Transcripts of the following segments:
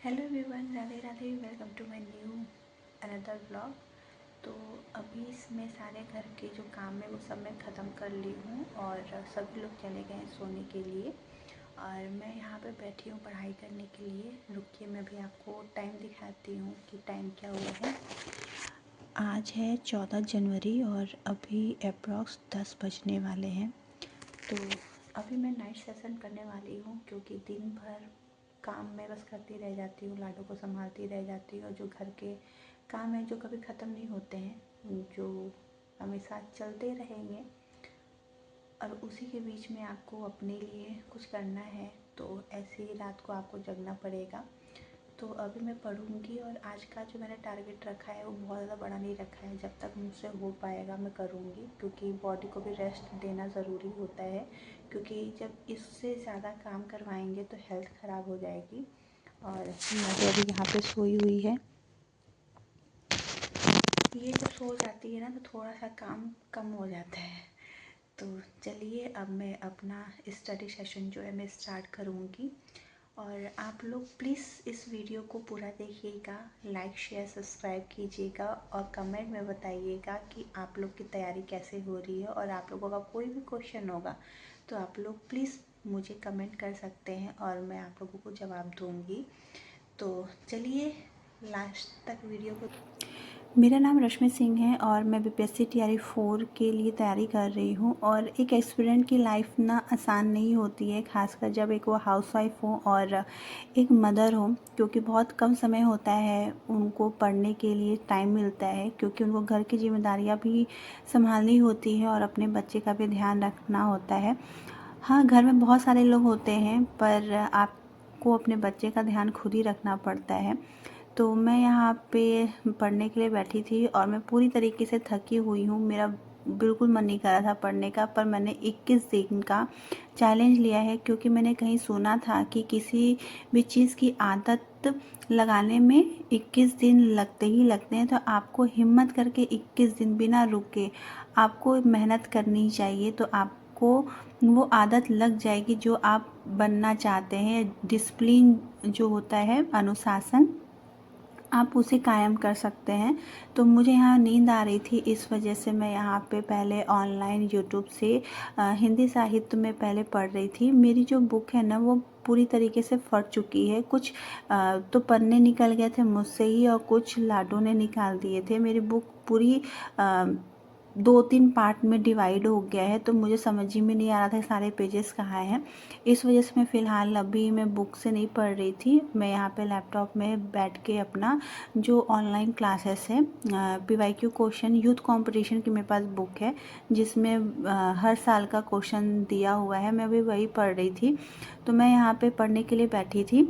Hello everyone, Radhe Radhe. Welcome to my new another blog. तो अभी इसमें सारे घर के जो काम है वो सब मैं ख़त्म कर ली हूँ और सभी लोग चले गए हैं सोने के लिए और मैं यहाँ पे बैठी हूँ पढ़ाई करने के लिए। रुकिए, मैं भी आपको टाइम दिखाती हूँ कि टाइम क्या हुआ है। आज है 14 जनवरी और अभी अप्रॉक्स 10 बजने वाले हैं। तो अभी मैं नाइट सेशन करने वाली हूँ क्योंकि दिन भर काम में बस करती रह जाती हूँ, लाडो को संभालती रह जाती हूँ और जो घर के काम हैं जो कभी ख़त्म नहीं होते हैं, जो हमेशा चलते रहेंगे और उसी के बीच में आपको अपने लिए कुछ करना है, तो ऐसे ही रात को आपको जगना पड़ेगा। तो अभी मैं पढ़ूँगी और आज का जो मैंने टारगेट रखा है वो बहुत ज़्यादा बड़ा नहीं रखा है। जब तक मुझसे हो पाएगा मैं करूँगी क्योंकि बॉडी को भी रेस्ट देना ज़रूरी होता है, क्योंकि जब इससे ज़्यादा काम करवाएंगे तो हेल्थ ख़राब हो जाएगी। और मैं अभी यहाँ पे सोई हुई है। ये जब सो जाती है ना तो थोड़ा सा काम कम हो जाता है। तो चलिए अब मैं अपना स्टडी सेशन जो है मैं स्टार्ट करूँगी और आप लोग प्लीज़ इस वीडियो को पूरा देखिएगा, लाइक शेयर सब्सक्राइब कीजिएगा और कमेंट में बताइएगा कि आप लोग की तैयारी कैसे हो रही है। और आप लोगों का कोई भी क्वेश्चन होगा तो आप लोग प्लीज़ मुझे कमेंट कर सकते हैं और मैं आप लोगों को जवाब दूँगी। तो चलिए लास्ट तक वीडियो को। मेरा नाम रश्मि सिंह है और मैं बीपीएससी टीआरई 4 के लिए तैयारी कर रही हूँ। और एक एस्पिरेंट की लाइफ ना आसान नहीं होती है, खासकर जब एक वो हाउसवाइफ हो और एक मदर हो, क्योंकि बहुत कम समय होता है उनको पढ़ने के लिए टाइम मिलता है, क्योंकि उनको घर की जिम्मेदारियाँ भी संभालनी होती है और अपने बच्चे का भी ध्यान रखना होता है। हाँ, घर में बहुत सारे लोग होते हैं पर आपको अपने बच्चे का ध्यान खुद ही रखना पड़ता है। तो मैं यहाँ पे पढ़ने के लिए बैठी थी और मैं पूरी तरीके से थकी हुई हूँ। मेरा बिल्कुल मन नहीं कर रहा था पढ़ने का, पर मैंने 21 दिन का चैलेंज लिया है, क्योंकि मैंने कहीं सुना था कि किसी भी चीज़ की आदत लगाने में 21 दिन लगते ही लगते हैं। तो आपको हिम्मत करके 21 दिन बिना रुके आपको मेहनत करनी चाहिए, तो आपको वो आदत लग जाएगी जो आप बनना चाहते हैं। डिसिप्लिन जो होता है, अनुशासन, आप उसे कायम कर सकते हैं। तो मुझे यहाँ नींद आ रही थी, इस वजह से मैं यहाँ पे पहले ऑनलाइन यूट्यूब से हिंदी साहित्य में पहले पढ़ रही थी। मेरी जो बुक है ना वो पूरी तरीके से फट चुकी है। कुछ तो पन्ने निकल गए थे मुझसे ही और कुछ लाडो ने निकाल दिए थे। मेरी बुक पूरी 2-3 पार्ट में डिवाइड हो गया है, तो मुझे समझ ही में नहीं आ रहा था सारे पेजेस कहाँ हैं। इस वजह से मैं फ़िलहाल अभी मैं बुक से नहीं पढ़ रही थी। मैं यहाँ पे लैपटॉप में बैठ के अपना जो ऑनलाइन क्लासेस है, पीवाईक्यू क्वेश्चन यूथ कंपटीशन की मेरे पास बुक है जिसमें हर साल का क्वेश्चन दिया हुआ है, मैं भी वही पढ़ रही थी। तो मैं यहाँ पे पढ़ने के लिए बैठी थी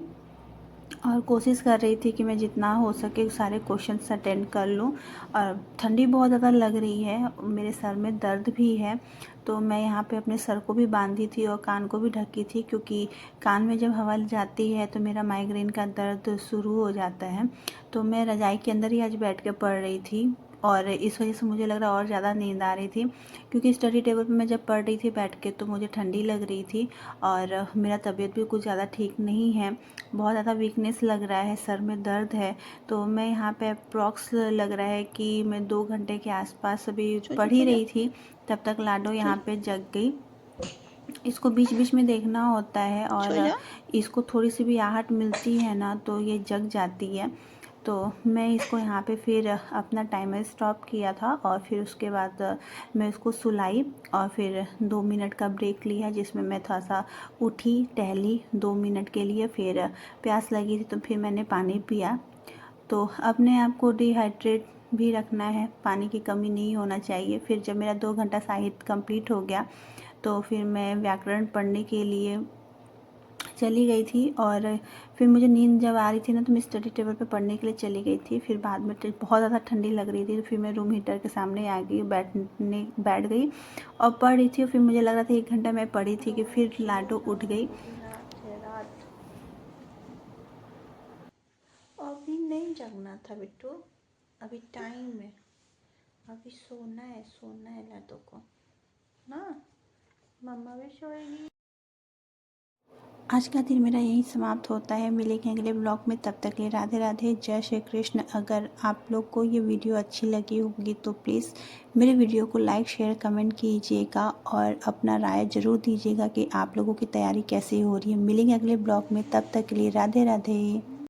और कोशिश कर रही थी कि मैं जितना हो सके सारे क्वेश्चंस अटेंड कर लूँ। और ठंडी बहुत ज़्यादा लग रही है, मेरे सर में दर्द भी है, तो मैं यहाँ पे अपने सर को भी बांधी थी और कान को भी ढकी थी, क्योंकि कान में जब हवा जाती है तो मेरा माइग्रेन का दर्द शुरू हो जाता है। तो मैं रज़ाई के अंदर ही आज बैठ के पढ़ रही थी और इस वजह से मुझे लग रहा और ज़्यादा नींद आ रही थी, क्योंकि स्टडी टेबल पे मैं जब पढ़ रही थी बैठ के तो मुझे ठंडी लग रही थी और मेरा तबीयत भी कुछ ज़्यादा ठीक नहीं है। बहुत ज़्यादा वीकनेस लग रहा है, सर में दर्द है। तो मैं यहाँ पे अप्रॉक्स लग रहा है कि मैं 2 घंटे के आसपास अभी पढ़ ही रही थी, तब तक लाडो यहाँ पे जग गई। इसको बीच बीच में देखना होता है और इसको थोड़ी सी भी आहट मिलती है ना तो ये जग जाती है। तो मैं इसको यहाँ पे फिर अपना टाइमर स्टॉप किया था और फिर उसके बाद मैं उसको सुलाई और फिर 2 मिनट का ब्रेक लिया, जिसमें मैं थोड़ा सा उठी, टहली 2 मिनट के लिए। फिर प्यास लगी थी तो फिर मैंने पानी पिया। तो अपने आप को डिहाइड्रेट भी रखना है, पानी की कमी नहीं होना चाहिए। फिर जब मेरा 2 घंटा साहित्य कंप्लीट हो गया तो फिर मैं व्याकरण पढ़ने के लिए चली गई थी और फिर मुझे नींद जब आ रही थी ना तो मैं स्टडी टेबल पे पढ़ने के लिए चली गई थी। फिर बाद में बहुत ज़्यादा ठंडी लग रही थी तो फिर मैं रूम हीटर के सामने आ गई, बैठ गई और पढ़ रही थी। और फिर मुझे लग रहा था 1 घंटा मैं पढ़ी थी कि फिर लाडो उठ गई। अभी नहीं जगना था बिट्टू, अभी टाइम है, अभी सोना है लाडो को ना, मम्मा भी सोएगी। आज का दिन मेरा यहीं समाप्त होता है। मिलेंगे अगले ब्लॉग में, तब तक के लिए राधे राधे, जय श्री कृष्ण। अगर आप लोग को ये वीडियो अच्छी लगी होगी तो प्लीज़ मेरे वीडियो को लाइक शेयर कमेंट कीजिएगा और अपना राय ज़रूर दीजिएगा कि आप लोगों की तैयारी कैसी हो रही है। मिलेंगे अगले ब्लॉग में, तब तक के लिए राधे राधे।